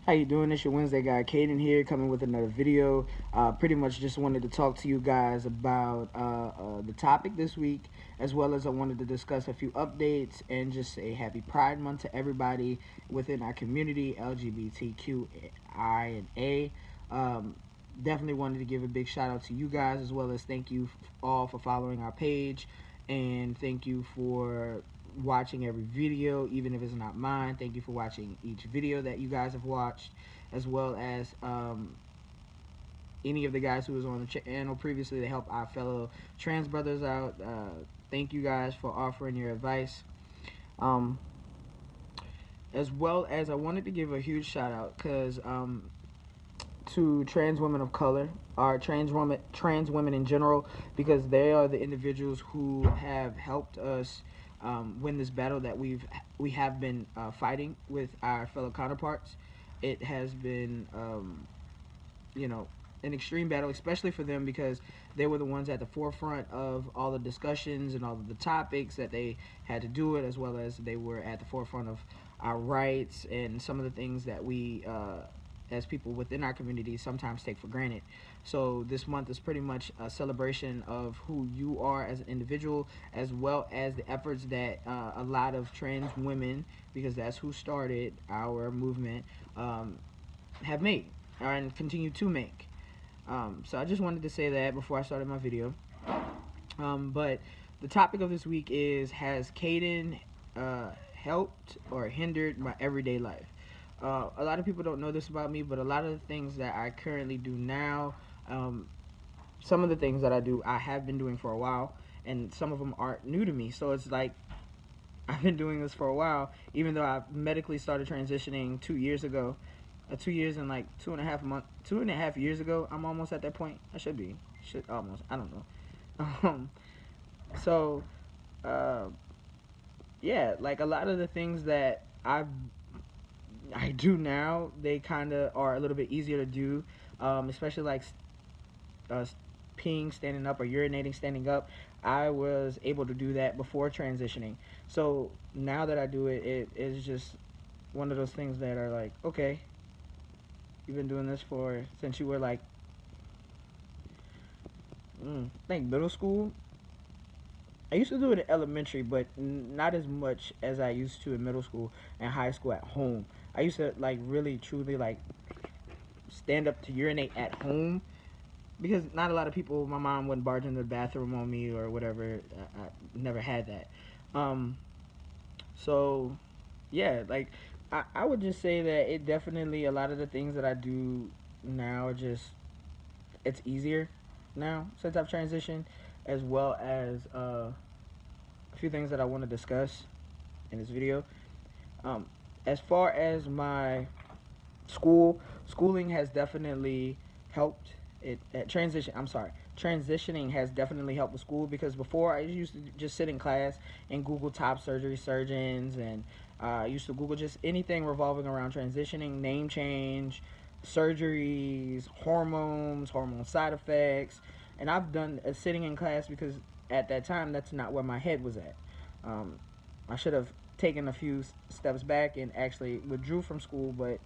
How you doing? It's your Wednesday guy, Caden here, coming with another video. Pretty much just wanted to talk to you guys about the topic this week, as well as I wanted to discuss a few updates and just say happy Pride Month to everybody within our community, LGBTQI and A. Um, Definitely wanted to give a big shout out to you guys, as well as thank you all for following our page, and thank you for watching every video, even if it's not mine. Thank you for watching each video that you guys have watched, as well as any of the guys who was on the channel previously to help our fellow trans brothers out. Thank you guys for offering your advice. Um, as well as I wanted to give a huge shout out because to trans women of color, or trans women in general, because they are the individuals who have helped us win this battle that we have been fighting with our fellow counterparts. It has been, you know, an extreme battle, especially for them because they were the ones at the forefront of all the discussions and all of the topics that they had to do it, as well as they were at the forefront of our rights and some of the things that we as people within our community sometimes take for granted. So this month is pretty much a celebration of who you are as an individual, as well as the efforts that a lot of trans women, because that's who started our movement, have made and continue to make. So I just wanted to say that before I started my video. But the topic of this week is, has Caden helped or hindered my everyday life? A lot of people don't know this about me, but a lot of the things that I currently do now, some of the things that I do, I have been doing for a while, and some of them aren't new to me. So it's like I've been doing this for a while, even though I medically started transitioning 2 years ago. 2 years and like 2.5 years ago. I'm almost at that point. I should almost. I don't know. Um, so, uh, yeah, like a lot of the things that I do now, they kind of are a little bit easier to do, especially like uh, peeing standing up or urinating standing up. I was able to do that before transitioning. So now that I do it, it is just one of those things that are like, okay, you've been doing this for since you were like, I think middle school. I used to do it in elementary, but not as much as I used to in middle school and high school at home. I used to like really truly like stand up to urinate at home because not a lot of people. My mom wouldn't barge into the bathroom on me or whatever. I never had that. Um, so yeah, like I would just say that it definitely, a lot of the things that I do now are just, it's easier now since I've transitioned, as well as a few things that I want to discuss in this video. Um, as far as my schooling has definitely helped it at transition. I'm sorry, transitioning has definitely helped with school, because before I used to just sit in class and Google top surgery surgeons, and I used to Google just anything revolving around transitioning, name change, surgeries, hormone side effects, and I've done sitting in class because at that time that's not where my head was at. Um, I should have taken a few steps back and actually withdrew from school, but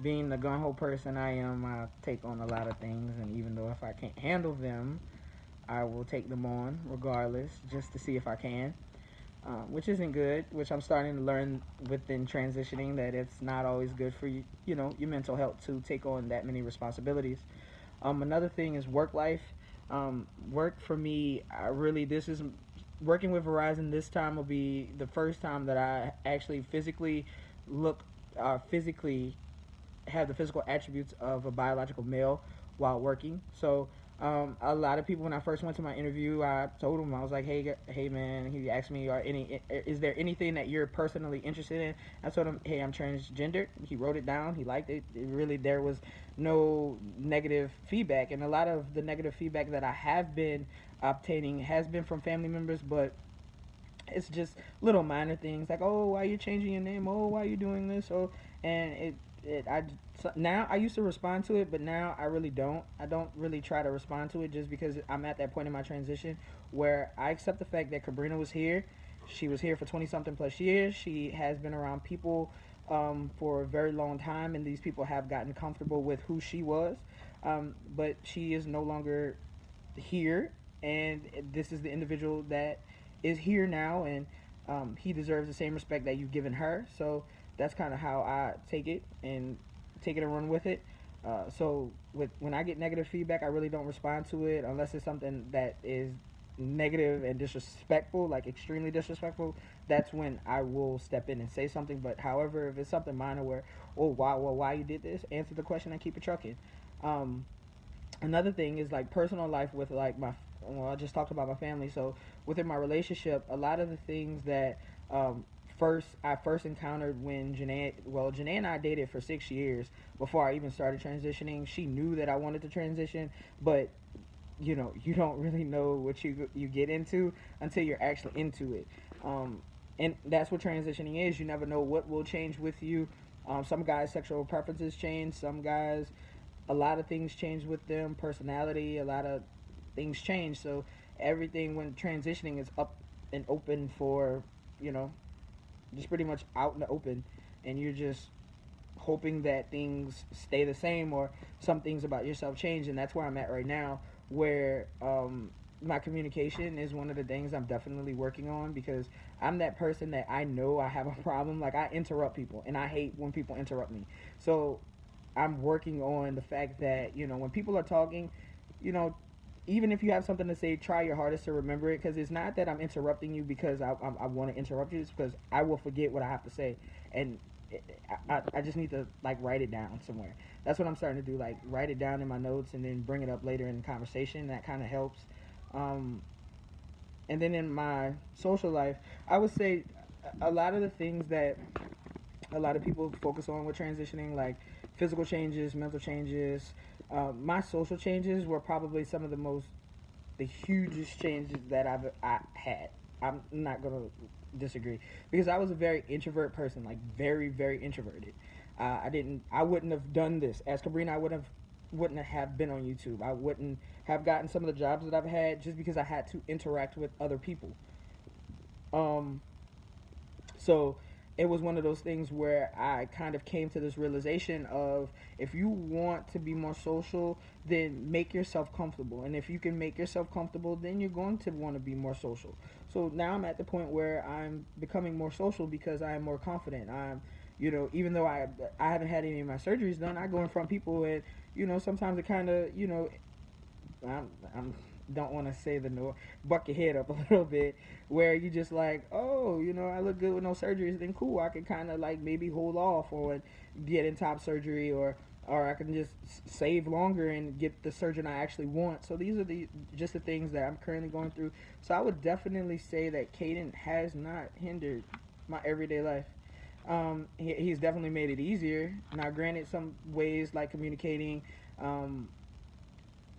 being the gun ho person I am, I take on a lot of things, and even though if I can't handle them, I will take them on regardless, just to see if I can. Which isn't good. Which I'm starting to learn within transitioning, that it's not always good for you, your mental health to take on that many responsibilities. Another thing is work life. Work for me, I really, this is working with Verizon. This time will be the first time that I actually look, physically have the physical attributes of a biological male while working. So a lot of people, when I first went to my interview, I told him, I was like, hey man. He asked me, is there anything that you're personally interested in? I told him, hey, I'm transgender. He wrote it down. He liked it. Really, there was no negative feedback, and a lot of the negative feedback that I have been obtaining has been from family members, but it's just little minor things like, oh, why are you changing your name? Oh, why are you doing this? Oh, and now I used to respond to it, but now I really don't. I don't really try to respond to it, just because I'm at that point in my transition where I accept the fact that Cabrina was here. She was here for 20 something plus years. She has been around people for a very long time, and these people have gotten comfortable with who she was. But she is no longer here, and this is the individual that is here now, and he deserves the same respect that you've given her. So that's kind of how I take it and take it and run with it. So when I get negative feedback, I really don't respond to it unless it's something that is negative and disrespectful, like extremely disrespectful. That's when I will step in and say something. But however, if it's something minor where, oh, why you did this, answer the question and keep it trucking. Um, Another thing is like personal life with like my, well, I just talked about my family. So within my relationship, a lot of the things that um, first encountered when Janae and I dated for 6 years before I even started transitioning. She knew that I wanted to transition, but you don't really know what you get into until you're actually into it. um, and that's what transitioning is. You never know what will change with you. Some guys sexual preferences change, some guys a lot of things change with them, personality, a lot of things change. So everything when transitioning is up and open for, you know, just pretty much out in the open, and you're just hoping that things stay the same or some things about yourself change. And that's where I'm at right now, where my communication is one of the things I'm definitely working on, because I'm that person that I know I have a problem. Like, I interrupt people and I hate when people interrupt me. So I'm working on the fact that, when people are talking, you know, even if you have something to say, try your hardest to remember it, because it's not that I'm interrupting you because I want to interrupt you. It's because I will forget what I have to say, and I just need to like write it down somewhere. That's what I'm starting to do, like write it down in my notes and then bring it up later in the conversation. That kind of helps. Um, and then in my social life, I would say a lot of the things that a lot of people focus on with transitioning, like physical changes, mental changes. My social changes were probably some of the hugest changes that I had. I'm not gonna disagree, because I was a very introvert person, like very very introverted. I wouldn't have done this as Cabrina. I wouldn't have been on YouTube. I wouldn't have gotten some of the jobs that I've had just because I had to interact with other people. Um, so it was one of those things where I kind of came to this realization of, if you want to be more social, then make yourself comfortable. And if you can make yourself comfortable, then you're going to want to be more social. So now I'm at the point where I'm becoming more social because I am more confident. Even though I haven't had any of my surgeries done, I go in front of people, and sometimes it kind of, I'm don't want to say the no, buck your head up a little bit, where you just like, oh, I look good with no surgeries, then cool, I could kind of like maybe hold off on getting top surgery, or I can just save longer and get the surgeon I actually want. So these are just the things that I'm currently going through. So I would definitely say that Caden has not hindered my everyday life. He's definitely made it easier. Now, granted, some ways like communicating, um,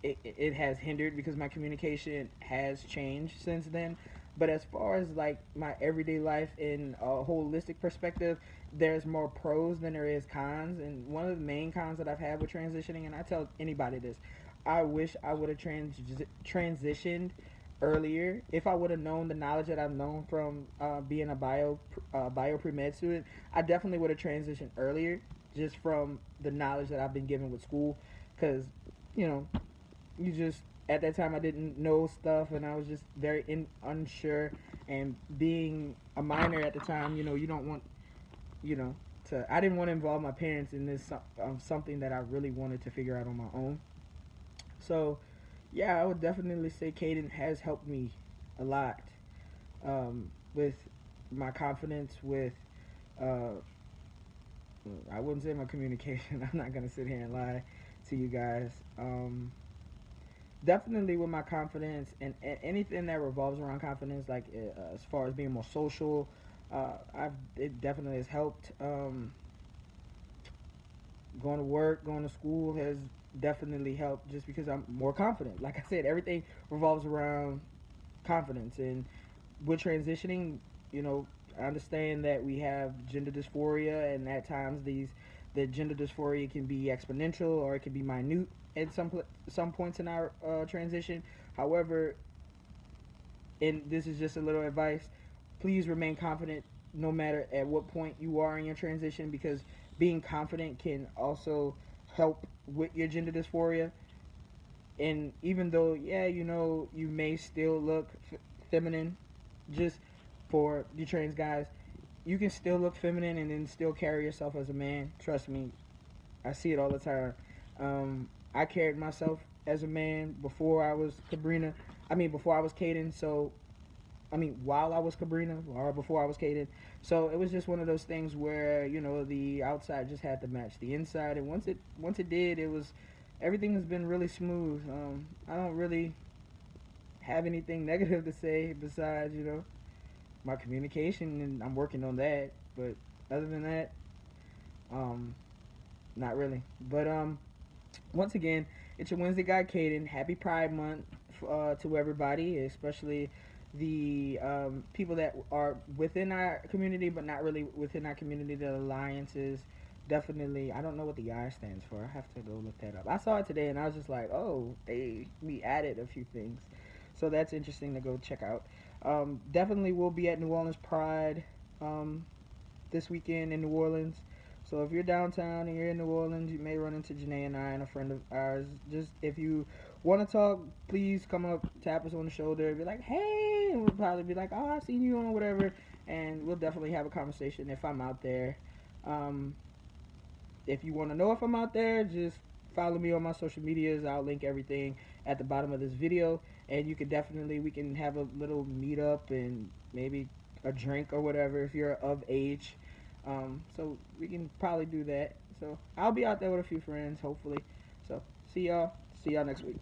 it has hindered because my communication has changed since then. But as far as like my everyday life in a holistic perspective, there's more pros than there is cons. And one of the main cons that I've had with transitioning, and I tell anybody this, I wish I would have transitioned earlier. If I would have known the knowledge that I've known from being a bio pre med student, I definitely would have transitioned earlier, just from the knowledge that I've been given with school. Because you know you just at that time I didn't know stuff, and I was just very unsure. And being a minor at the time, you don't want you know to. I didn't want to involve my parents in this something that I really wanted to figure out on my own. So yeah, I would definitely say Caden has helped me a lot, with my confidence, with uh, I wouldn't say my communication. I'm not gonna sit here and lie to you guys. Definitely with my confidence, and anything that revolves around confidence, like as far as being more social, it definitely has helped. Going to work, going to school has definitely helped, just because I'm more confident. Like I said, everything revolves around confidence. And with transitioning, you know, I understand that we have gender dysphoria, and at times the gender dysphoria can be exponential or it can be minute at some points in our transition. However, and this is just a little advice, please remain confident no matter at what point you are in your transition, because being confident can also help with your gender dysphoria. And even though, yeah, you may still look feminine, just for the trans guys, you can still look feminine and then still carry yourself as a man. Trust me, I see it all the time. I carried myself as a man before I was Cabrina. I mean, before I was Caden. So, I mean, while I was Cabrina or before I was Caden. So it was just one of those things where the outside just had to match the inside, and once it did, it was everything has been really smooth. I don't really have anything negative to say besides my communication, and I'm working on that. But other than that, um, not really. But once again, it's your Wednesday guy, Caden. Happy Pride Month to everybody, especially the people that are within our community, but not really within our community. The alliances, definitely. I don't know what the I stands for. I have to go look that up. I saw it today, and I was just like, oh, we added a few things, so that's interesting to go check out. Definitely, we'll be at New Orleans Pride um, this weekend in New Orleans. So if you're downtown and you're in New Orleans, you may run into Janae and I and a friend of ours. Just if you want to talk, please come up, tap us on the shoulder, be like, hey, and we'll probably be like, oh, I've seen you on whatever, and we'll definitely have a conversation if I'm out there. Um, if you want to know if I'm out there, just follow me on my social medias. I'll link everything at the bottom of this video, and we can have a little meetup and maybe a drink or whatever if you're of age. So we can probably do that. So I'll be out there with a few friends, hopefully. So see y'all next week.